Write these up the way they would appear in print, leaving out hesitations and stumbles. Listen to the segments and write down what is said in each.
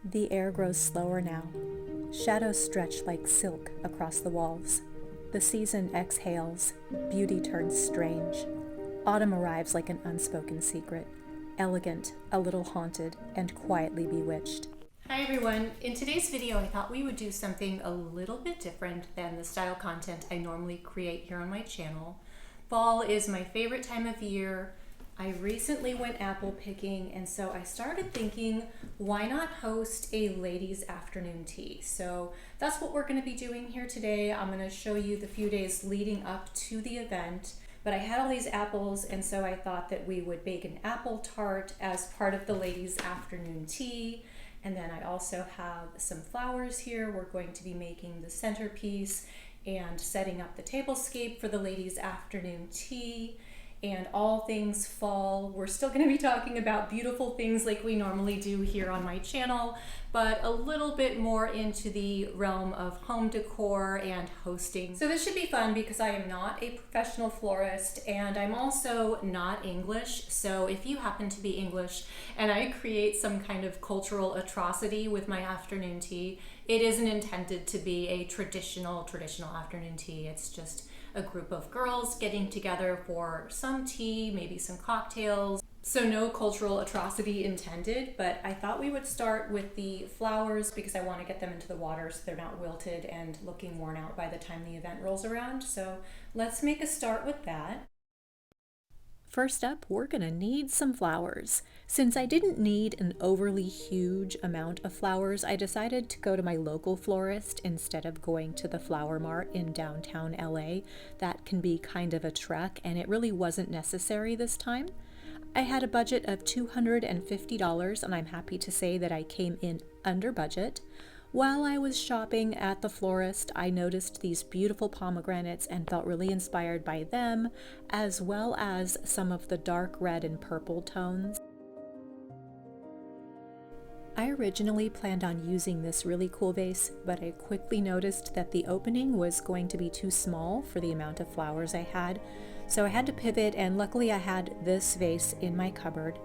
The air grows slower now. Shadows stretch like silk across the walls. The season exhales. Beauty turns strange. Autumn arrives like an unspoken secret, elegant, a little haunted, and quietly bewitched. Hi everyone. In today's video, I thought we would do something a little bit different than the style content I normally create here on my channel. Fall is my favorite time of year. I recently went apple picking, and so I started thinking, why not host a ladies' afternoon tea? So that's what we're going to be doing here today. I'm going to show you the few days leading up to the event. But I had all these apples, and so I thought that we would bake an apple tart as part of the ladies' afternoon tea. And then I also have some flowers here. We're going to be making the centerpiece and setting up the tablescape for the ladies' afternoon tea. And all things fall. We're still going to be talking about beautiful things like we normally do here on my channel, but a little bit more into the realm of home decor and hosting. So this should be fun because I am not a professional florist and I'm also not English. So if you happen to be English and I create some kind of cultural atrocity with my afternoon tea, it isn't intended to be a traditional afternoon tea. It's just a group of girls getting together for some tea, maybe some cocktails. So no cultural atrocity intended, but I thought we would start with the flowers because I want to get them into the water so they're not wilted and looking worn out by the time the event rolls around. So let's make a start with that. First up, we're gonna need some flowers. Since I didn't need an overly huge amount of flowers, I decided to go to my local florist instead of going to the flower mart in downtown LA. That can be kind of a trek, and it really wasn't necessary this time. I had a budget of $250, and I'm happy to say that I came in under budget. While I was shopping at the florist, I noticed these beautiful pomegranates and felt really inspired by them, as well as some of the dark red and purple tones. I originally planned on using this really cool vase, but I quickly noticed that the opening was going to be too small for the amount of flowers I had, so I had to pivot, and luckily I had this vase in my cupboard.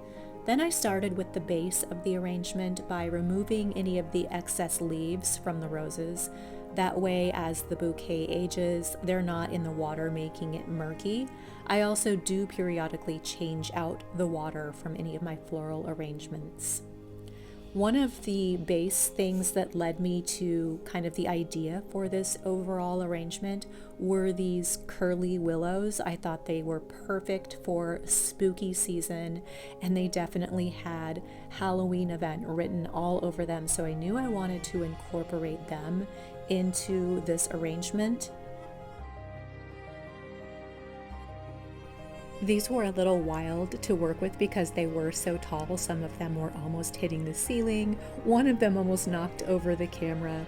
Then I started with the base of the arrangement by removing any of the excess leaves from the roses. That way, as the bouquet ages, they're not in the water making it murky. I also do periodically change out the water from any of my floral arrangements. One of the base things that led me to kind of the idea for this overall arrangement were these curly willows. I thought they were perfect for spooky season, and they definitely had Halloween event written all over them, so I knew I wanted to incorporate them into this arrangement. These were a little wild to work with because they were so tall. Some of them were almost hitting the ceiling. One of them almost knocked over the camera.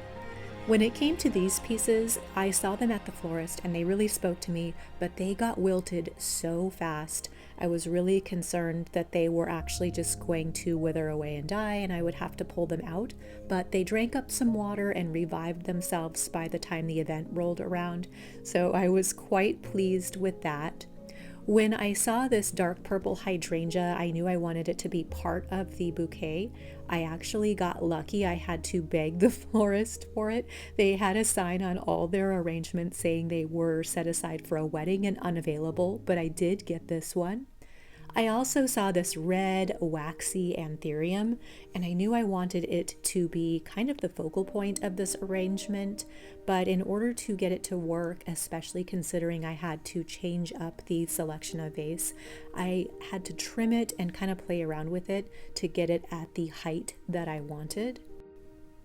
When it came to these pieces, I saw them at the florist and they really spoke to me, but they got wilted so fast. I was really concerned that they were actually just going to wither away and die and I would have to pull them out, but they drank up some water and revived themselves by the time the event rolled around, so I was quite pleased with that. When I saw this dark purple hydrangea, I knew I wanted it to be part of the bouquet. I actually got lucky. I had to beg the florist for it. They had a sign on all their arrangements saying they were set aside for a wedding and unavailable, but I did get this one. I also saw this red waxy anthurium, and I knew I wanted it to be kind of the focal point of this arrangement, but in order to get it to work, especially considering I had to change up the selection of vase, I had to trim it and kind of play around with it to get it at the height that I wanted.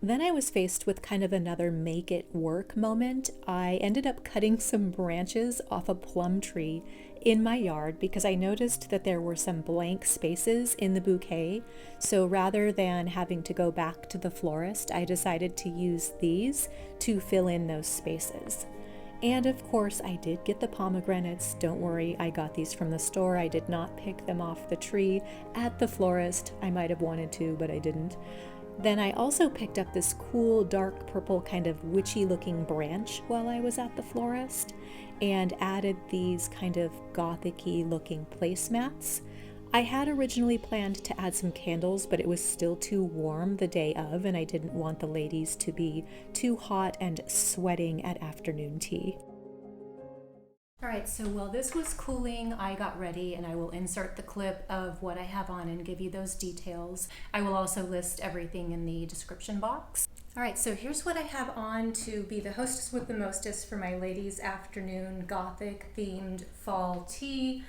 Then I was faced with kind of another make it work moment. I ended up cutting some branches off a plum tree in my yard because I noticed that there were some blank spaces in the bouquet. So rather than having to go back to the florist, I decided to use these to fill in those spaces. And of course, I did get the pomegranates. Don't worry, I got these from the store. I did not pick them off the tree at the florist. I might have wanted to, but I didn't. Then I also picked up this cool dark purple kind of witchy looking branch while I was at the florist and added these kind of Gothic-y looking placemats. I had originally planned to add some candles, but it was still too warm the day of, and I didn't want the ladies to be too hot and sweating at afternoon tea. All right, so while this was cooling, I got ready, and I will insert the clip of what I have on and give you those details. I will also list everything in the description box. All right, so here's what I have on to be the hostess with the mostest for my ladies' afternoon Gothic themed fall tea.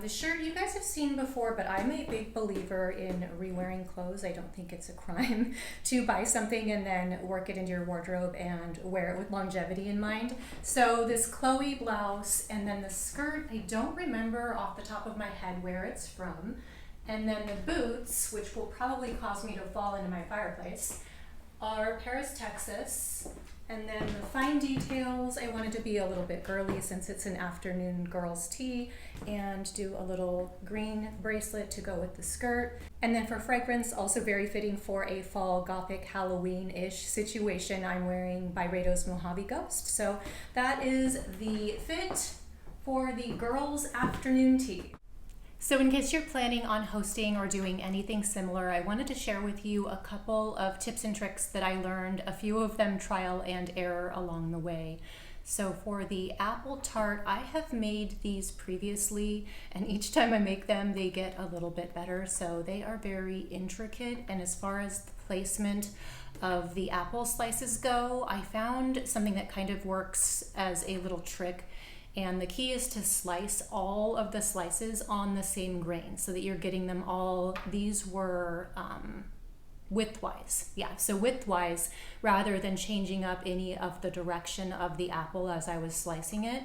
The shirt you guys have seen before, but I'm a big believer in re-wearing clothes. I don't think it's a crime to buy something and then work it into your wardrobe and wear it with longevity in mind. So this Chloe blouse and then the skirt, I don't remember off the top of my head where it's from. And then the boots, which will probably cause me to fall into my fireplace, are Paris, Texas. And then the fine details, I wanted to be a little bit girly since it's an afternoon girls' tea, and do a little green bracelet to go with the skirt. And then for fragrance, also very fitting for a fall Gothic Halloween-ish situation, I'm wearing Byredo's Mojave Ghost. So that is the fit for the girls' afternoon tea. So in case you're planning on hosting or doing anything similar, I wanted to share with you a couple of tips and tricks that I learned, a few of them trial and error along the way. So for the apple tart, I have made these previously, and each time I make them, they get a little bit better. So they are very intricate, and as far as the placement of the apple slices go, I found something that kind of works as a little trick. And the key is to slice all of the slices on the same grain so that you're getting them all. These were widthwise. Yeah, so widthwise rather than changing up any of the direction of the apple as I was slicing it.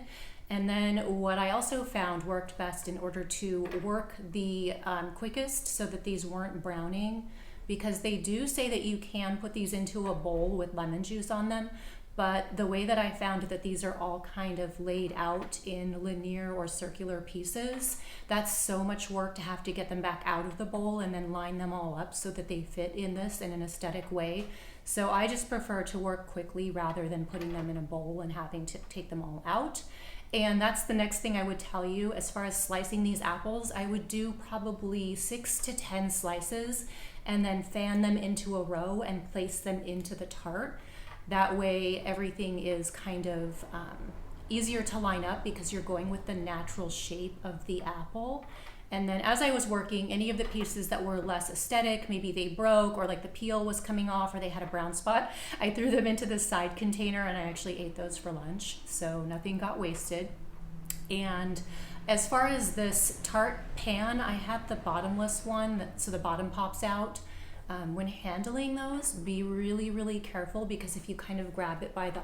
And then what I also found worked best in order to work the quickest so that these weren't browning, because they do say that you can put these into a bowl with lemon juice on them. But the way that I found that these are all kind of laid out in linear or circular pieces, that's so much work to have to get them back out of the bowl and then line them all up so that they fit in this in an aesthetic way. So I just prefer to work quickly rather than putting them in a bowl and having to take them all out. And that's the next thing I would tell you. As far as slicing these apples, I would do probably 6 to 10 slices and then fan them into a row and place them into the tart. That way everything is kind of easier to line up because you're going with the natural shape of the apple. And then as I was working, any of the pieces that were less aesthetic, maybe they broke or like the peel was coming off or they had a brown spot, I threw them into the side container and I actually ate those for lunch. So nothing got wasted. And as far as this tart pan, I had the bottomless one, so the bottom pops out. When handling those, be really, really careful, because if you kind of grab it by the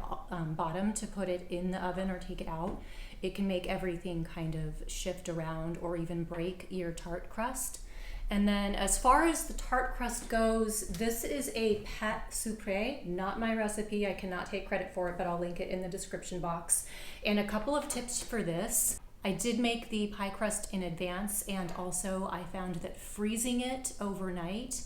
bottom to put it in the oven or take it out, it can make everything kind of shift around or even break your tart crust. And then as far as the tart crust goes, this is a Pate Sucree, not my recipe. I cannot take credit for it, but I'll link it in the description box. And a couple of tips for this. I did make the pie crust in advance, and also I found that freezing it overnight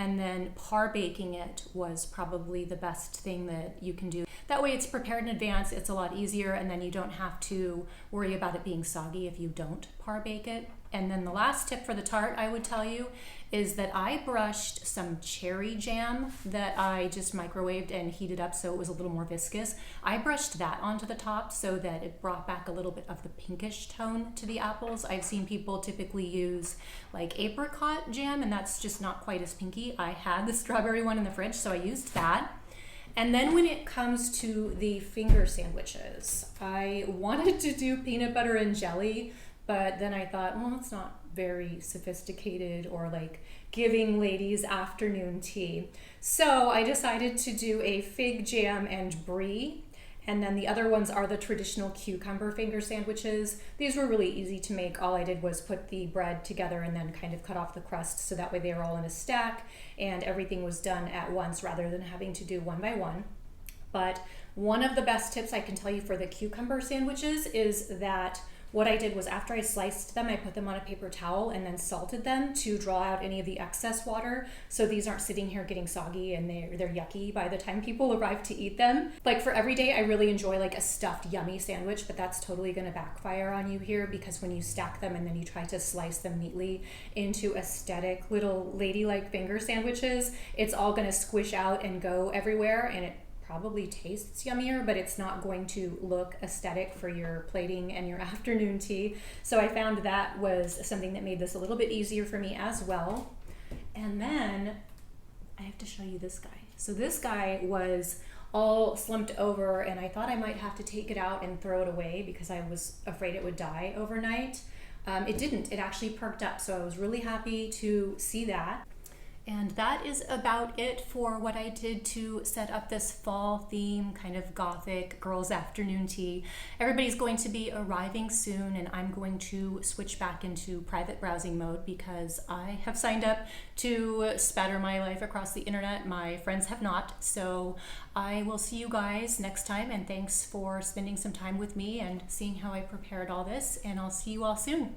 and then par baking it was probably the best thing that you can do. That way it's prepared in advance, it's a lot easier, and then you don't have to worry about it being soggy if you don't par bake it. And then the last tip for the tart I would tell you is that I brushed some cherry jam that I just microwaved and heated up so it was a little more viscous. I brushed that onto the top so that it brought back a little bit of the pinkish tone to the apples. I've seen people typically use like apricot jam, and that's just not quite as pinky. I had the strawberry one in the fridge, so I used that. And then when it comes to the finger sandwiches, I wanted to do peanut butter and jelly, but then I thought, well, it's not very sophisticated or like giving ladies afternoon tea. So I decided to do a fig jam and brie. And then the other ones are the traditional cucumber finger sandwiches. These were really easy to make. All I did was put the bread together and then kind of cut off the crust so that way they were all in a stack and everything was done at once rather than having to do one by one. But one of the best tips I can tell you for the cucumber sandwiches is that What I did was after I sliced them, I put them on a paper towel and then salted them to draw out any of the excess water. So these aren't sitting here getting soggy and they're yucky by the time people arrive to eat them. Like for every day, I really enjoy like a stuffed yummy sandwich, but that's totally gonna backfire on you here because when you stack them and then you try to slice them neatly into aesthetic little ladylike finger sandwiches, it's all gonna squish out and go everywhere, and it probably tastes yummier, but it's not going to look aesthetic for your plating and your afternoon tea. So I found that was something that made this a little bit easier for me as well. And then I have to show you this guy. So this guy was all slumped over, and I thought I might have to take it out and throw it away because I was afraid it would die overnight. It didn't. It actually perked up, so I was really happy to see that. And that is about it for what I did to set up this fall theme, kind of gothic girls' afternoon tea. Everybody's going to be arriving soon, and I'm going to switch back into private browsing mode because I have signed up to spatter my life across the internet. My friends have not. So I will see you guys next time, and thanks for spending some time with me and seeing how I prepared all this, and I'll see you all soon.